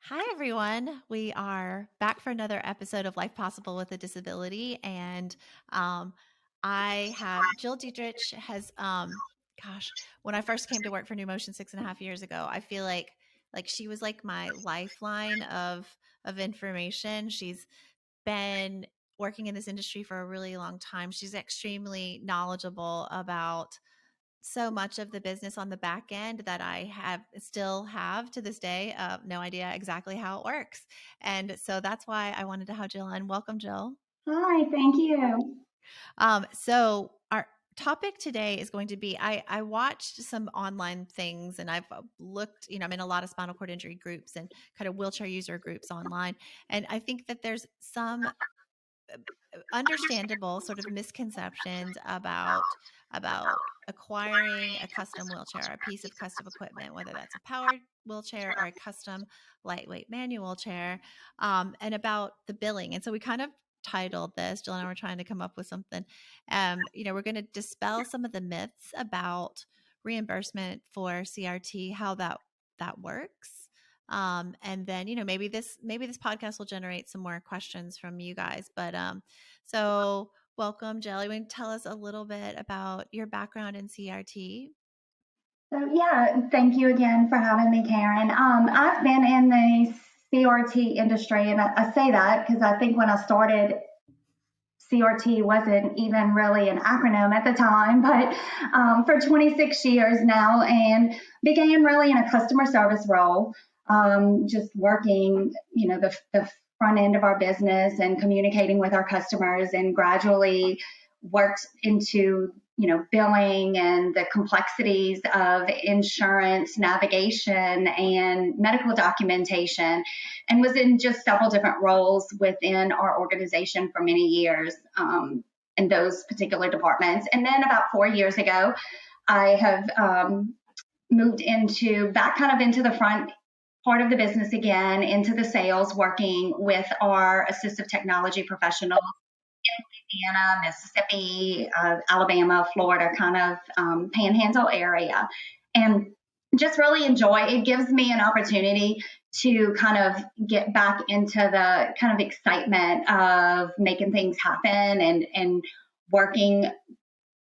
Hi, everyone. We are back for another episode of Life Possible with a Disability. And um, I have Jill Diedrich gosh, when I first came to work for Numotion 6.5 years ago, I feel like she was like my lifeline of information. She's been working in this industry for a really long time. She's extremely knowledgeable about so much of the business on the back end that I still have to this day. No idea exactly how it works. And so that's why I wanted to have Jill on. Welcome, Jill. Hi, thank you. So our topic today is going to be I watched some online things and I've looked, I'm in a lot of spinal cord injury groups and kind of wheelchair user groups online. And I think that there's some understandable sort of misconceptions about acquiring a custom wheelchair, a piece of custom equipment, whether that's a powered wheelchair or a custom lightweight manual chair, and about the billing. And so we kind of titled this, Jill and I were trying to come up with something. We're going to dispel some of the myths about reimbursement for CRT, how that works. And then, maybe this podcast will generate some more questions from you guys. So welcome, Jelly. Want to tell us a little bit about your background in CRT? Thank you again for having me, Karen. I've been in the CRT industry, and I say that because I think when I started, CRT wasn't even really an acronym at the time, but for 26 years now, and began really in a customer service role, just working, the front end of our business and communicating with our customers, and gradually worked into billing and the complexities of insurance navigation and medical documentation, and was in just several different roles within our organization for many years, in those particular departments. And then about 4 years ago, I have moved into the front part of the business again, into the sales, working with our assistive technology professionals in Louisiana, Mississippi, Alabama, Florida, kind of panhandle area. And just really enjoy it. Gives me an opportunity to kind of get back into the kind of excitement of making things happen and working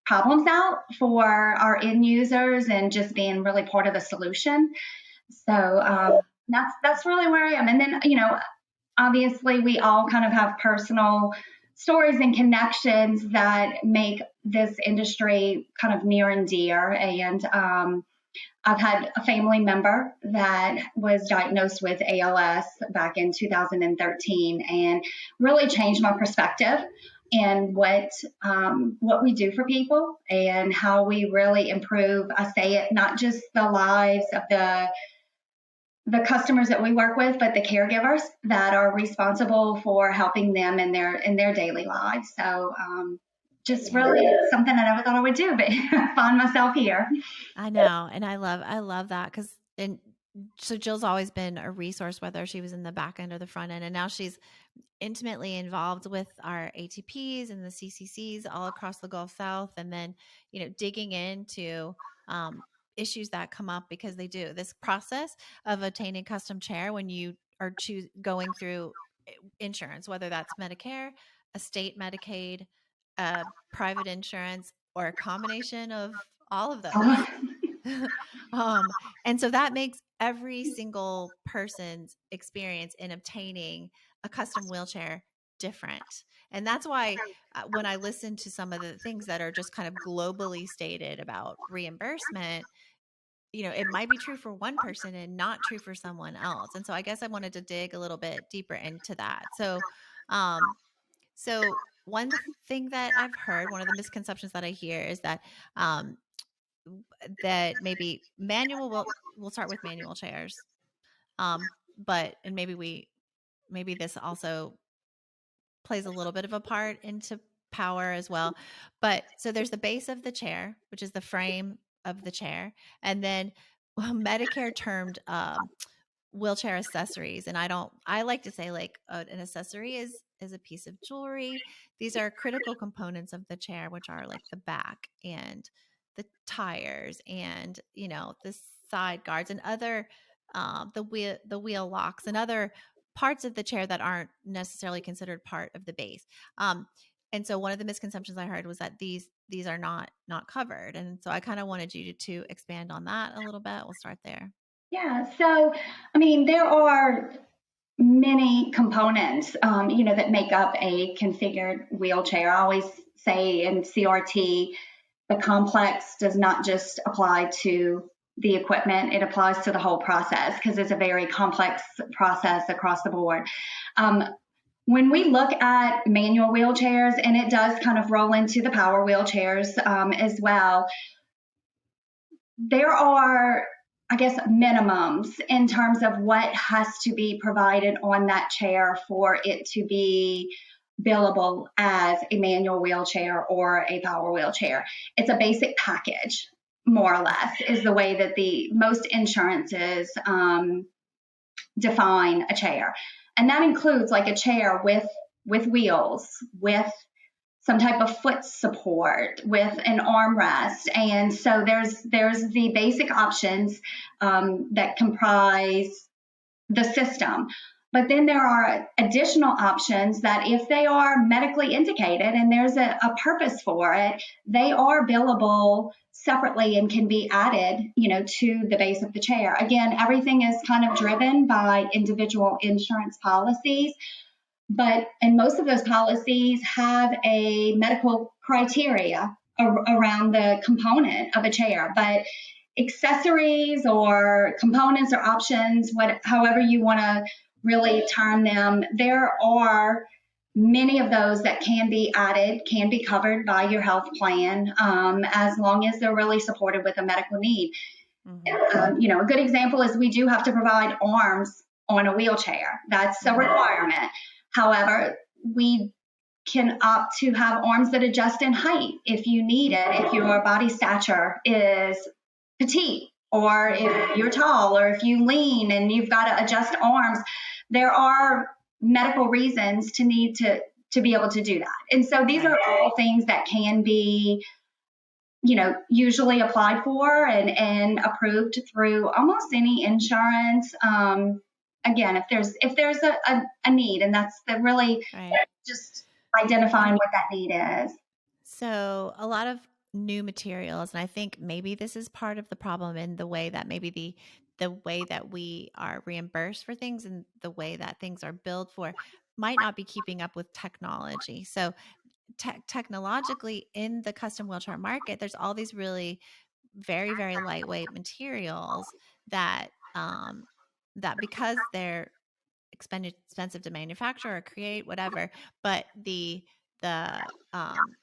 problems out for our end users and just being really part of the solution. So that's really where I am. And then, obviously we all kind of have personal stories and connections that make this industry kind of near and dear. And I've had a family member that was diagnosed with ALS back in 2013, and really changed my perspective and what we do for people and how we really improve. I say it, not just the lives of the customers that we work with, but the caregivers that are responsible for helping them in their daily lives. So just Yeah. really something I never thought I would do, but I find myself here. I know, and I love that because and so Jill's always been a resource, whether she was in the back end or the front end, and now she's intimately involved with our ATPs and the CCCs all across the Gulf South, and then digging into issues that come up because they do this process of obtaining custom chair when you are going through insurance, whether that's Medicare, a state Medicaid, private insurance, or a combination of all of those. um, and so that makes every single person's experience in obtaining a custom wheelchair different. And that's why when I listen to some of the things that are just kind of globally stated about reimbursement, it might be true for one person and not true for someone else. And so I guess I wanted to dig a little bit deeper into that. Um, so one thing that I've heard, one of the misconceptions that I hear is um, that maybe we'll start with manual chairs. But and maybe this also plays a little bit of a part into power as well. But so there's the base of the chair, which is the frame of the chair, and then Medicare termed wheelchair accessories. And I like to say like an accessory is a piece of jewelry. These are critical components of the chair, which are like the back and the tires and the side guards and other the wheel locks and other parts of the chair that aren't necessarily considered part of the base. And so one of the misconceptions I heard was that these are not covered. And so I kind of wanted you to expand on that a little bit. We'll start there. Yeah. So, I mean, there are many components, that make up a configured wheelchair. I always say in CRT, the complex does not just apply to the equipment, it applies to the whole process because it's a very complex process across the board. Um, when we look at manual wheelchairs, and it does kind of roll into the power wheelchairs as well, there are, I guess, minimums in terms of what has to be provided on that chair for it to be billable as a manual wheelchair or a power wheelchair. It's a basic package, more or less, is the way that the most insurances define a chair. And that includes like a chair with wheels, with some type of foot support, with an armrest. And so there's the basic options that comprise the system. But then there are additional options that if they are medically indicated and there's a purpose for it, they are billable separately and can be added, to the base of the chair. Again, everything is kind of driven by individual insurance policies. And most of those policies have a medical criteria around the component of a chair. But accessories or components or options, however you want to really term them, there are many of those that can be added, can be covered by your health plan, as long as they're really supported with a medical need. A good example is we do have to provide arms on a wheelchair. That's a requirement. However, we can opt to have arms that adjust in height if you need it, if your body stature is petite, or if you're tall, or if you lean and you've got to adjust arms. There are medical reasons to need to be able to do that. And so these are all things that can be, usually applied for and approved through almost any insurance. Again, if there's a need, and that's the really just identifying what that need is. So a lot of new materials, and I think maybe this is part of the problem in the way that maybe the way that we are reimbursed for things and the way that things are billed for might not be keeping up with technology. So technologically in the custom wheelchair market, there's all these really very, very lightweight materials that that because they're expensive to manufacture or create, whatever, but the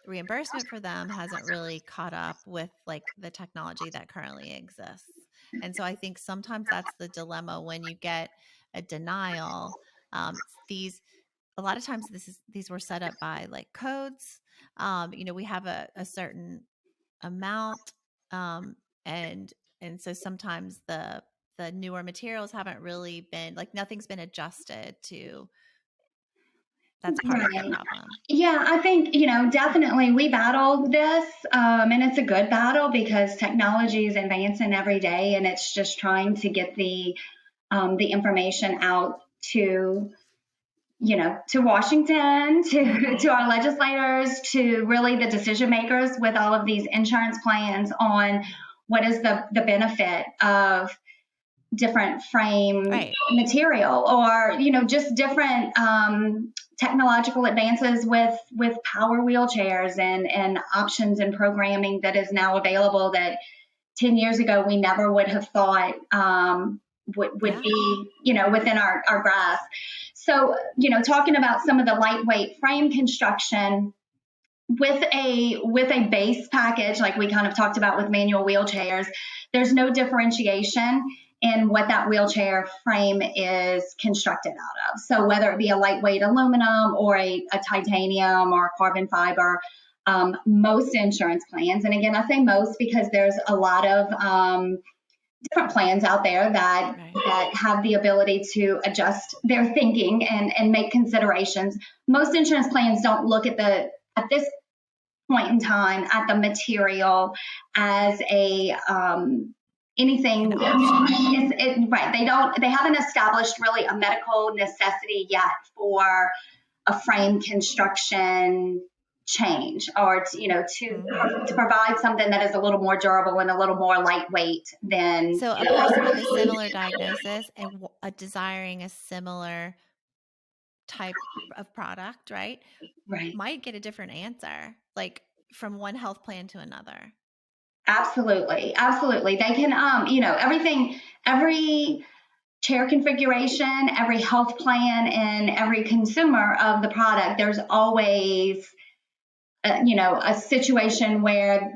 reimbursement for them hasn't really caught up with like the technology that currently exists. And so I think sometimes that's the dilemma when you get a denial. These a lot of times these were set up by like codes. We have a certain amount, and so sometimes the newer materials haven't really been like nothing's been adjusted to. That's part of the problem. Yeah, I think, definitely we battle this, and it's a good battle because technology is advancing every day, and it's just trying to get the information out to, to Washington, to our legislators, to really the decision makers with all of these insurance plans on what is the benefit of different frame material, or just different technological advances with power wheelchairs and options and programming that is now available that 10 years ago we never would have thought would be within our grasp. So talking about some of the lightweight frame construction with a base package like we kind of talked about with manual wheelchairs, there's no differentiation in what that wheelchair frame is constructed out of. So whether it be a lightweight aluminum or a titanium or carbon fiber, most insurance plans, and again I say most because there's a lot of different plans out there that have the ability to adjust their thinking and make considerations. Most insurance plans don't look at this point in time at the material as a anything an option. right. They haven't established really a medical necessity yet for a frame construction change, or to provide something that is a little more durable and a little more lightweight than, So a person with a similar diagnosis and desiring a similar type of product, right, right. might get a different answer, like from one health plan to another. Absolutely, absolutely. They can, every chair configuration, every health plan, and every consumer of the product, there's always, a situation where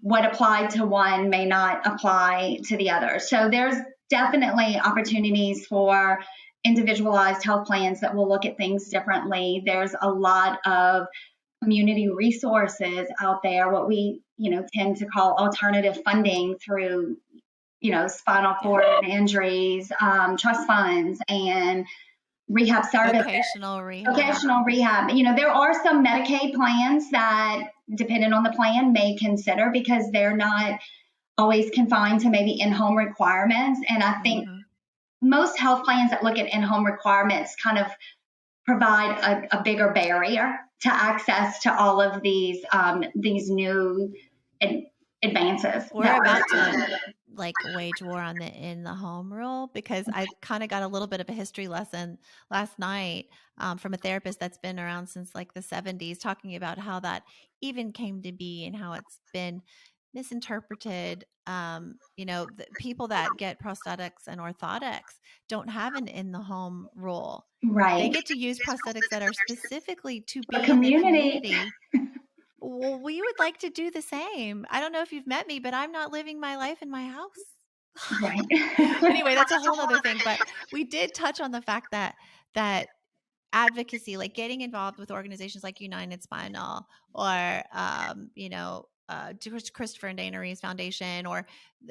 what applied to one may not apply to the other. So there's definitely opportunities for individualized health plans that will look at things differently. There's a lot of community resources out there, what we, tend to call alternative funding through, spinal cord injuries, trust funds, and rehab services. Vocational rehab. There are some Medicaid plans that, depending on the plan, may consider, because they're not always confined to maybe in-home requirements. And I think most health plans that look at in-home requirements kind of provide a bigger barrier to access to all of these new advances. We're about to wage war on the in the home rule, because I kind of got a little bit of a history lesson last night from a therapist that's been around since like the 70s, talking about how that even came to be and how it's been misinterpreted. The people that get prosthetics and orthotics don't have an in the home rule. Right. They get to use prosthetics that are specifically to be in the community. community. Well, we would like to do the same. I don't know if you've met me, but I'm not living my life in my house. Right. Anyway, that's a whole other thing. But we did touch on the fact that advocacy, like getting involved with organizations like United Spinal, or Christopher and Dana Reeves Foundation, or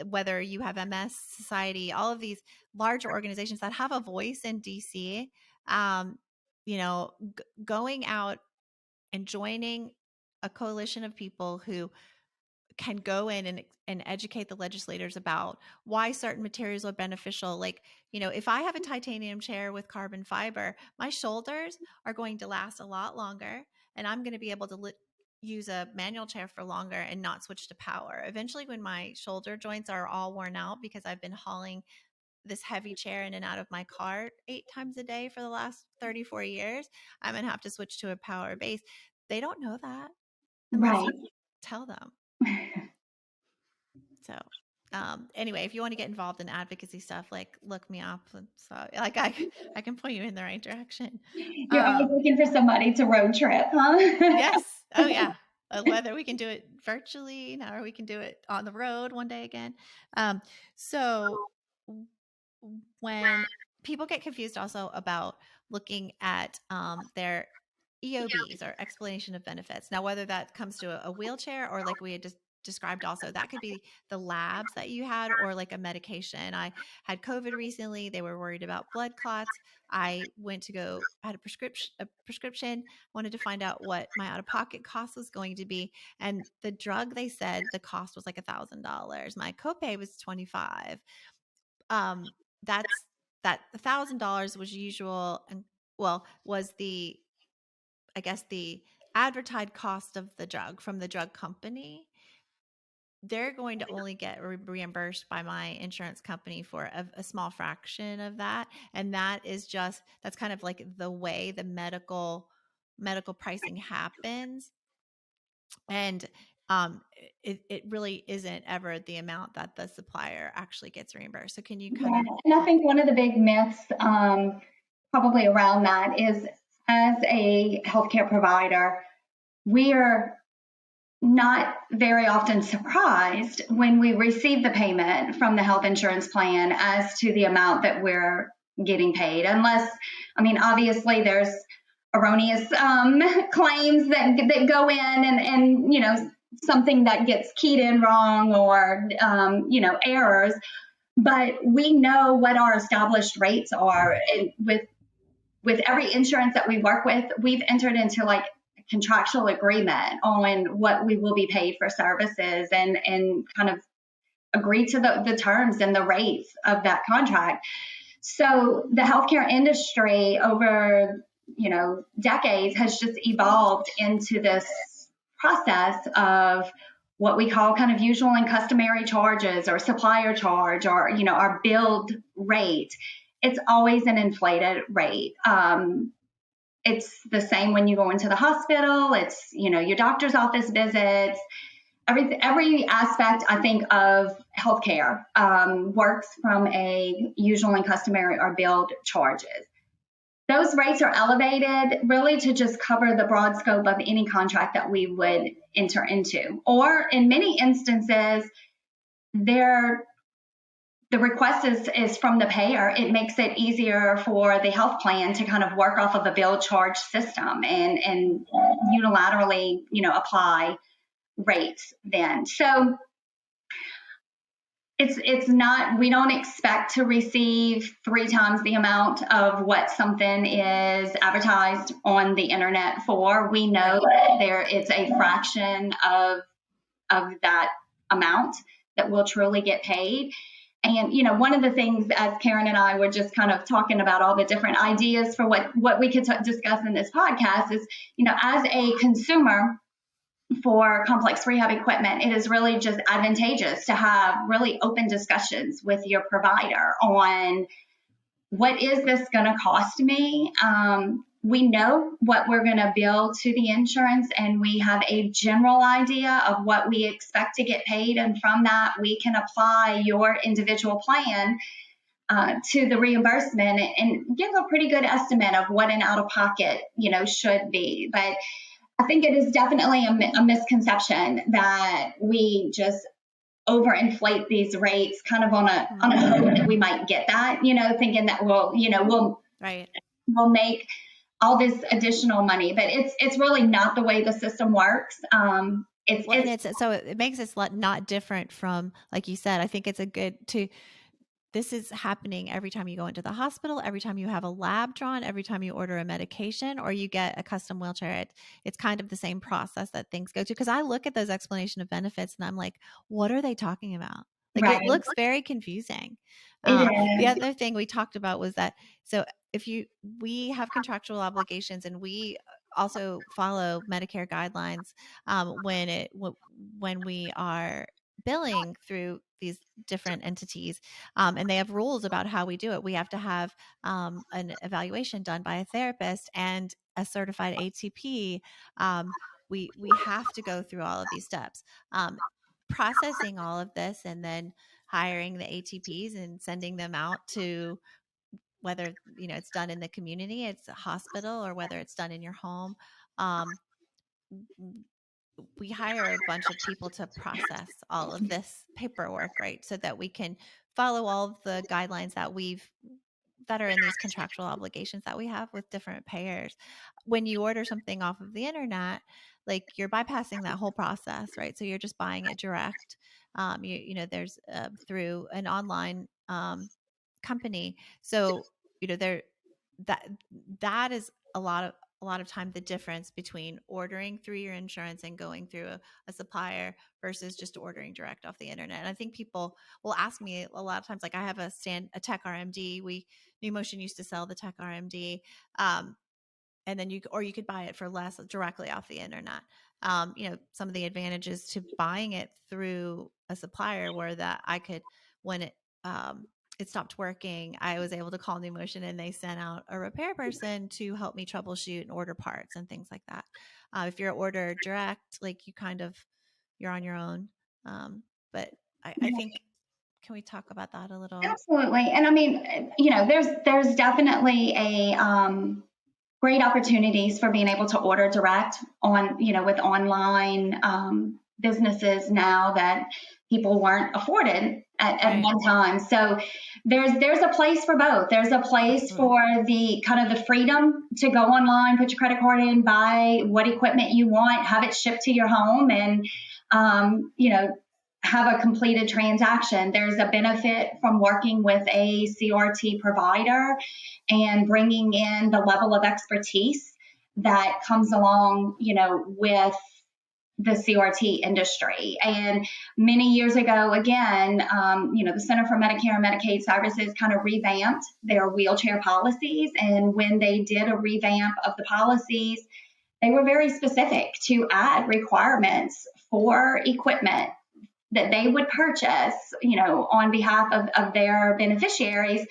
whether you have MS Society, all of these larger organizations that have a voice in DC, going out and joining a coalition of people who can go in and educate the legislators about why certain materials are beneficial. Like, if I have a titanium chair with carbon fiber, my shoulders are going to last a lot longer, and I'm going to be able to use a manual chair for longer and not switch to power. Eventually, when my shoulder joints are all worn out because I've been hauling this heavy chair in and out of my car 8 times a day for the last 34 years, I'm going to have to switch to a power base. They don't know that unless you tell them. So anyway, if you want to get involved in advocacy stuff, look me up. So I can point you in the right direction. You're always looking for somebody to road trip, huh? Yes. Oh yeah. Whether we can do it virtually now, or we can do it on the road one day again. So when people get confused also about looking at their EOBs, or explanation of benefits. Now, whether that comes to a wheelchair, or like we had just described, also that could be the labs that you had, or like a medication. I had COVID recently. They were worried about blood clots. I went to go had a prescription, wanted to find out what my out-of-pocket cost was going to be, and the drug, they said the cost was like $1,000. My copay was $25. That's that $1,000 was usual, and was the, I guess, the advertised cost of the drug from the drug company. They're going to only get reimbursed by my insurance company for a small fraction of that. And that's kind of like the way the medical pricing happens. And it really isn't ever the amount that the supplier actually gets reimbursed. So can you kind of? And I think one of the big myths probably around that is, as a healthcare provider, we are not very often surprised when we receive the payment from the health insurance plan as to the amount that we're getting paid, unless, obviously there's erroneous claims that go in, and something that gets keyed in wrong, or errors. But we know what our established rates are, and with every insurance that we work with, we've entered into like a contractual agreement on what we will be paid for services, and kind of agree to the terms and the rates of that contract. So the healthcare industry over, decades has just evolved into this process of what we call kind of usual and customary charges or supplier charge or, our billed rate. It's always an inflated rate. It's the same when you go into the hospital. It's, your doctor's office visits. Every aspect, I think, of healthcare works from a usual and customary or billed charges. Those rates are elevated really to just cover the broad scope of any contract that we would enter into. Or in many instances, the request is from the payer. It makes it easier for the health plan to kind of work off of a bill charge system and unilaterally, apply rates then. So it's not, we don't expect to receive 3 times the amount of what something is advertised on the internet for. We know that it's a fraction of that amount that will truly get paid. And, one of the things, as Karen and I were just kind of talking about all the different ideas for what we could discuss in this podcast is, as a consumer for complex rehab equipment, it is really just advantageous to have really open discussions with your provider on what is this going to cost me. We know what we're going to bill to the insurance, and we have a general idea of what we expect to get paid. And from that, we can apply your individual plan to the reimbursement and give a pretty good estimate of what an out-of-pocket, should be. But I think it is definitely a misconception that we just overinflate these rates kind of on a hope that we might get that, thinking that we'll make all this additional money, but it's really not the way the system works. So it makes us not different from, like you said. I think it's this is happening every time you go into the hospital, every time you have a lab drawn, every time you order a medication or you get a custom wheelchair. It's kind of the same process that things go to. Because I look at those explanation of benefits and I'm like, what are they talking about? Like, It looks very confusing. The other thing we talked about was that, so we have contractual obligations and we also follow Medicare guidelines when we are billing through these different entities, and they have rules about how we do it. We have to have an evaluation done by a therapist and a certified ATP. We have to go through all of these steps, processing all of this, and then hiring the ATPs and sending them out to, whether it's done in the community, it's a hospital, or whether it's done in your home. We hire a bunch of people to process all of this paperwork, right? So that we can follow all of the guidelines that are in these contractual obligations that we have with different payers. When you order something off of the internet, like, you're bypassing that whole process, right? So you're just buying it direct. There's through an online company. So, that is a lot of time the difference between ordering through your insurance and going through a supplier versus just ordering direct off the internet. And I think people will ask me a lot of times, like, I have a Tech RMD. Numotion used to sell the Tech RMD. And then you could buy it for less directly off the internet. Some of the advantages to buying it through a supplier were that I could, when it stopped working, I was able to call Numotion and they sent out a repair person to help me troubleshoot and order parts and things like that. If you're order direct, like, you're on your own. But I think, can we talk about that a little? Absolutely. And I mean, there's definitely a great opportunities for being able to order direct on, with online businesses now that people weren't afforded at one time. So there's a place for both. There's a place for the kind of the freedom to go online, put your credit card in, buy what equipment you want, have it shipped to your home, and have a completed transaction. There's a benefit from working with a CRT provider and bringing in the level of expertise that comes along, with the CRT industry. And many years ago, again, the Center for Medicare and Medicaid Services kind of revamped their wheelchair policies. And when they did a revamp of the policies, they were very specific to add requirements for equipment that they would purchase, on behalf of their beneficiaries.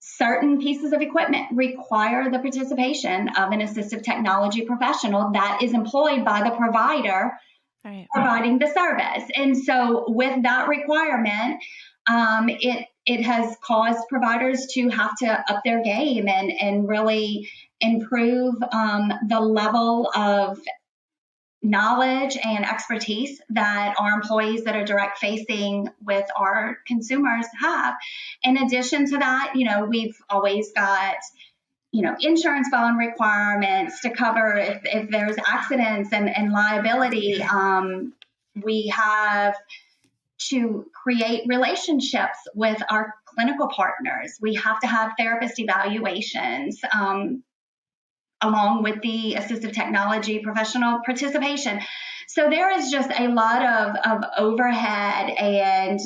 Certain pieces of equipment require the participation of an assistive technology professional that is employed by the provider Right. providing the service. And so with that requirement, it has caused providers to have to up their game and really improve the level of knowledge and expertise that our employees that are direct facing with our consumers have. In addition to that, we've always got insurance bond requirements to cover if there's accidents and liability. We have to create relationships with our clinical partners. We have to have therapist evaluations, along with the assistive technology professional participation. So there is just a lot of overhead and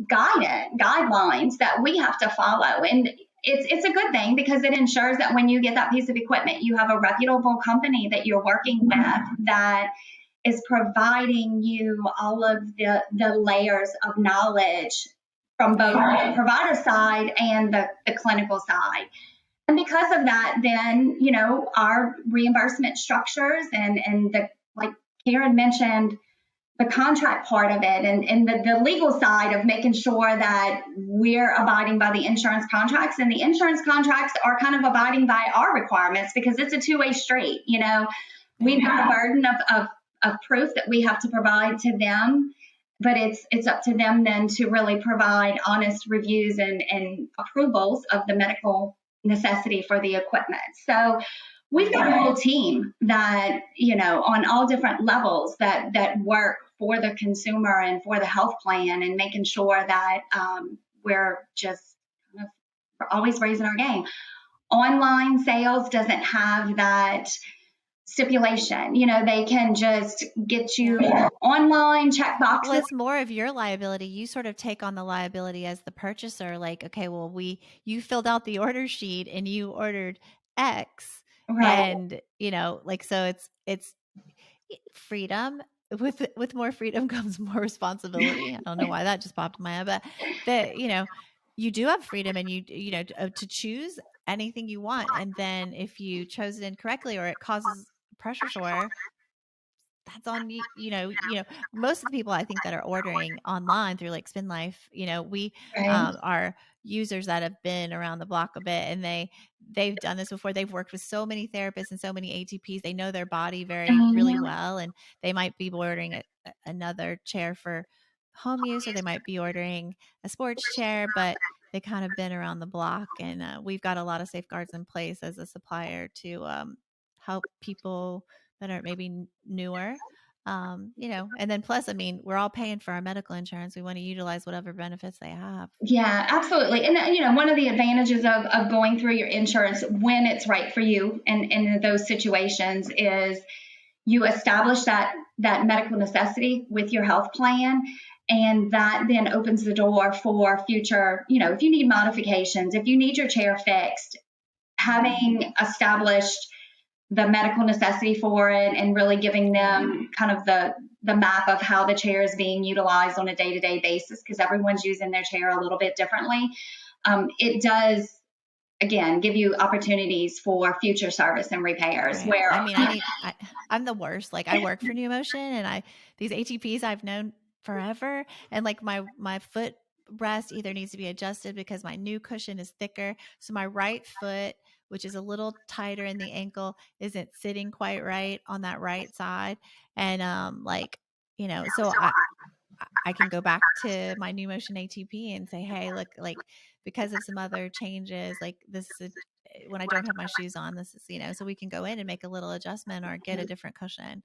guidelines that we have to follow. And it's a good thing because it ensures that when you get that piece of equipment, you have a reputable company that you're working with that is providing you all of the layers of knowledge from both the provider side and the clinical side. And because of that, then, our reimbursement structures and the, like Karen mentioned, the contract part of it and the legal side of making sure that we're abiding by the insurance contracts, and the insurance contracts are kind of abiding by our requirements because it's a two-way street. We've got a burden of proof that we have to provide to them, but it's up to them then to really provide honest reviews and approvals of the medical necessity for the equipment. So we've got a whole team that, on all different levels that work for the consumer and for the health plan and making sure that we're just kind of always raising our game. Online sales doesn't have that stipulation. They can just get you online check boxes. Well, it's more of your liability. You sort of take on the liability as the purchaser. Like, okay, well, you filled out the order sheet and you ordered X, Right. and so it's freedom. With more freedom comes more responsibility. I don't know why that just popped in my head, but you do have freedom, and to choose anything you want. And then if you chose it incorrectly or it causes pressure sore, that's on you. Most of the people I think that are ordering online through like Spin Life, we Right. are users that have been around the block a bit, and they've done this before. They've worked with so many therapists and so many ATPs. They know their body really well, and they might be ordering another chair for home use, or they might be ordering a sports chair, but they kind of been around the block. And we've got a lot of safeguards in place as a supplier to help people that are maybe newer. And then plus, I mean, we're all paying for our medical insurance. We want to utilize whatever benefits they have. Yeah, absolutely. And one of the advantages of going through your insurance when it's right for you and in those situations is you establish that medical necessity with your health plan, and that then opens the door for future, if you need modifications, if you need your chair fixed, having established the medical necessity for it and really giving them kind of the map of how the chair is being utilized on a day-to-day basis, because everyone's using their chair a little bit differently. It does, again, give you opportunities for future service and repairs. Right. Where I mean, I'm the worst. Like, I work for Numotion, and these ATPs I've known forever, and like my foot rest either needs to be adjusted because my new cushion is thicker. So my right foot, which is a little tighter in the ankle, isn't sitting quite right on that right side. And so I can go back to my Numotion ATP and say, hey, look, like because of some other changes, like this is when I don't have my shoes on, this is, so we can go in and make a little adjustment or get a different cushion,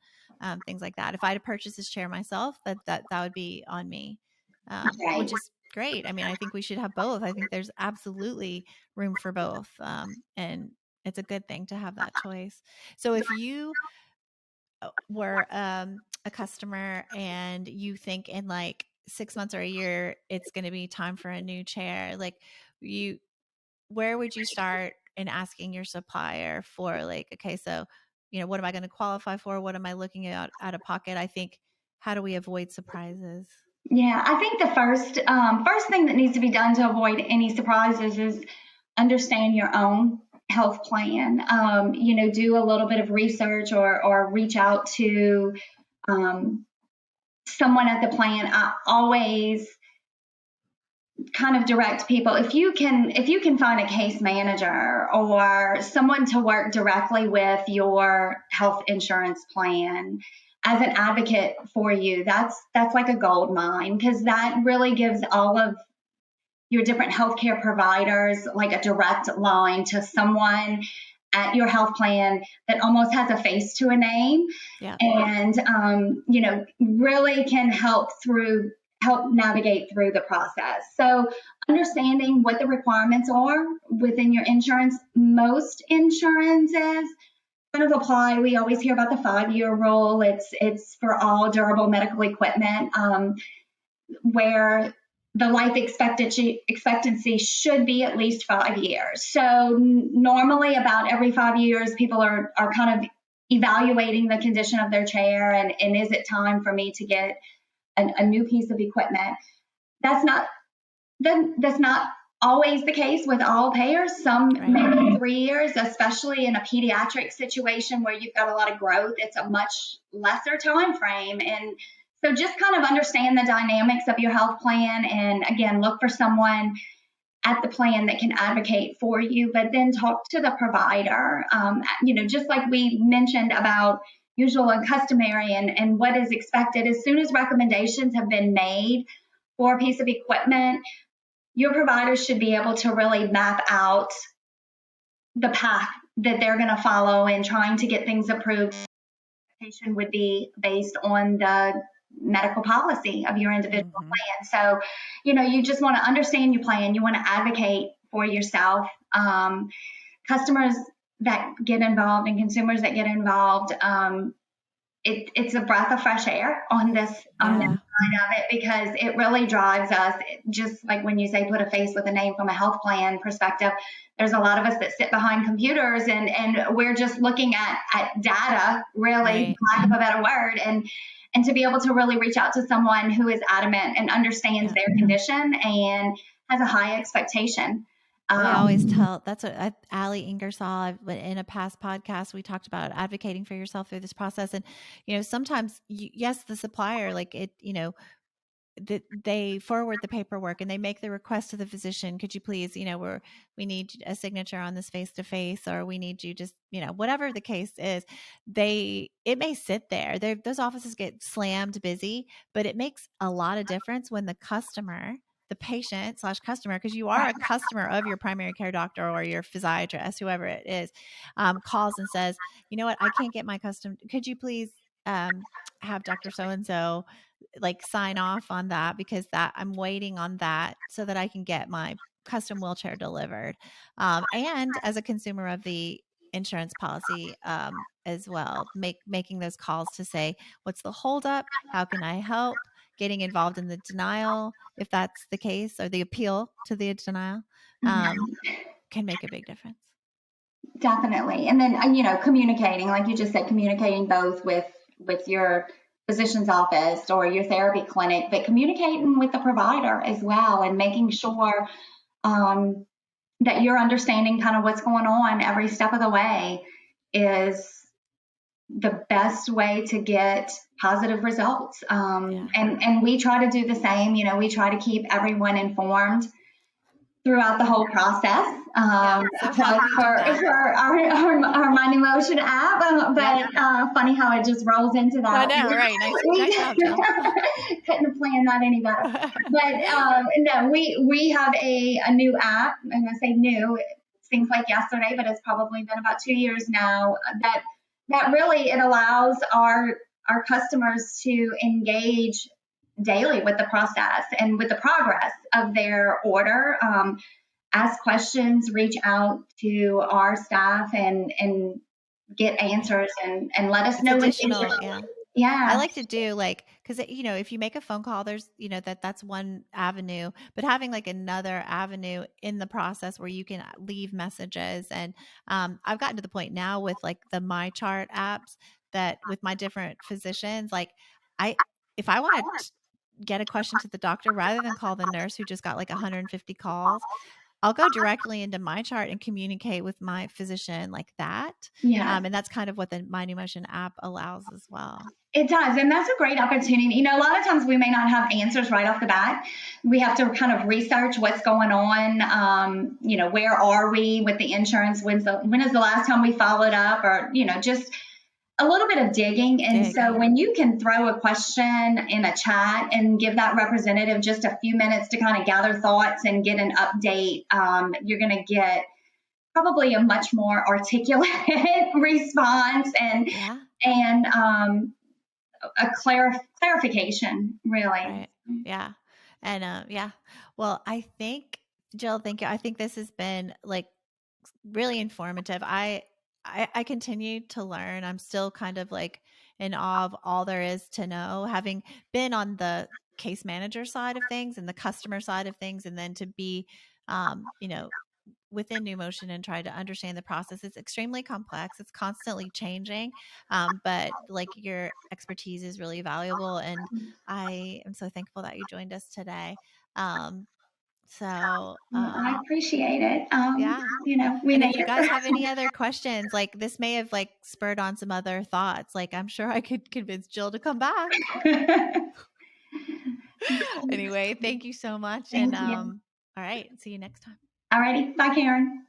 things like that. If I had to purchase this chair myself, that would be on me, which is great. I mean, I think we should have both. I think there's absolutely room for both. And it's a good thing to have that choice. So if you were a customer and you think in like 6 months or a year it's going to be time for a new chair, like you where would you start in asking your supplier for, like, okay, so what am I going to qualify for, what am I looking at out of pocket? I think, how do we avoid surprises? Yeah, I think the first thing that needs to be done to avoid any surprises is understand your own health plan. Do a little bit of research or reach out to um, someone at the plan. I always kind of direct people, if you can find a case manager or someone to work directly with your health insurance plan as an advocate for you, that's like a gold mine, because that really gives all of your different healthcare providers like a direct line to someone at your health plan that almost has a face to a name, Yeah. and really can help navigate through the process. So understanding what the requirements are within your insurance. Most insurances kind of apply. We always hear about the 5-year rule. It's for all durable medical equipment, where the life expectancy should be at least 5 years. So normally about every 5 years, people are kind of evaluating the condition of their chair, and is it time for me to get a new piece of equipment. That's not always the case with all payers. Some Right. maybe 3 years, especially in a pediatric situation where you've got a lot of growth. It's a much lesser time frame. And so just kind of understand the dynamics of your health plan, and again, look for someone at the plan that can advocate for you, but then talk to the provider. Just like we mentioned about usual and customary and what is expected, as soon as recommendations have been made for a piece of equipment, your provider should be able to really map out the path that they're going to follow in trying to get things approved. Would be based on the medical policy of your individual plan. So, you just want to understand your plan. You want to advocate for yourself. Customers that get involved and consumers that get involved, it's a breath of fresh air on this side of it, because it really drives us. Just like when you say put a face with a name from a health plan perspective, there's a lot of us that sit behind computers and we're just looking at data, really, Right. for lack of a better word, and to be able to really reach out to someone who is adamant and understands their condition and has a high expectation. We always tell, that's what Allie Ingersoll, in a past podcast, we talked about advocating for yourself through this process. And, sometimes, yes, the supplier, like it, that they forward the paperwork and they make the request to the physician, could you please, we need a signature on this face to face, or we need you just, whatever the case is, it may sit there. Those offices get slammed busy, but it makes a lot of difference when the patient / customer, because you are a customer of your primary care doctor or your physiatrist, whoever it is, calls and says, you know what, I can't get my custom, could you please have Dr. So-and-so like sign off on that, because that I'm waiting on that so that I can get my custom wheelchair delivered. And as a consumer of the insurance policy, as well, making those calls to say, what's the holdup? How can I help? Getting involved in the denial, if that's the case, or the appeal to the denial, can make a big difference. Definitely. And then, communicating, like you just said, communicating both with your physician's office or your therapy clinic, but communicating with the provider as well, and making sure that you're understanding kind of what's going on every step of the way is the best way to get positive results. And we try to do the same. We try to keep everyone informed throughout the whole process. So how do we do that? For our My Numotion app, but funny how it just rolls into that. I know, right? Nice job, Jill. Couldn't have planned that any better. But no, we have a new app, and I say new. It seems like yesterday, but it's probably been about 2 years now. That really, it allows our customers to engage daily with the process and with the progress of their order, ask questions, reach out to our staff, and get Yeah. answers and let us It's know if it's additional. Yeah. I yeah. like to do like, cause if you make a phone call, there's, that's one avenue, but having like another avenue in the process where you can leave messages. And I've gotten to the point now with like the My Chart apps that with my different physicians, like I, if I want to get a question to the doctor rather than call the nurse who just got like 150 calls, I'll go directly into My Chart and communicate with my physician like that. Yes. And that's kind of what the My Numotion app allows as well. It does. And that's a great opportunity. A lot of times we may not have answers right off the bat. We have to kind of research what's going on. Where are we with the insurance? When is the last time we followed up? Or, just a little bit of digging. And so Digging. when you can throw a question in a chat and give that representative just a few minutes to kind of gather thoughts and get an update, you're going to get probably a much more articulate response Yeah. and a clarification, really. Right. Yeah. And yeah. Well, I think, Jill, thank you. I think this has been like really informative. I continue to learn. I'm still kind of like in awe of all there is to know, having been on the case manager side of things and the customer side of things, and then to be within Numotion and try to understand the process. It's extremely complex. It's constantly changing. But like your expertise is really valuable. And I am so thankful that you joined us today. Um, so, I appreciate it. yeah. We And need if you guys have any other questions, like this may have like spurred on some other thoughts. Like I'm sure I could convince Jill to come back. it. Anyway, thank you so much. And Thank you. all right, see you next time. All righty. Bye, Karen.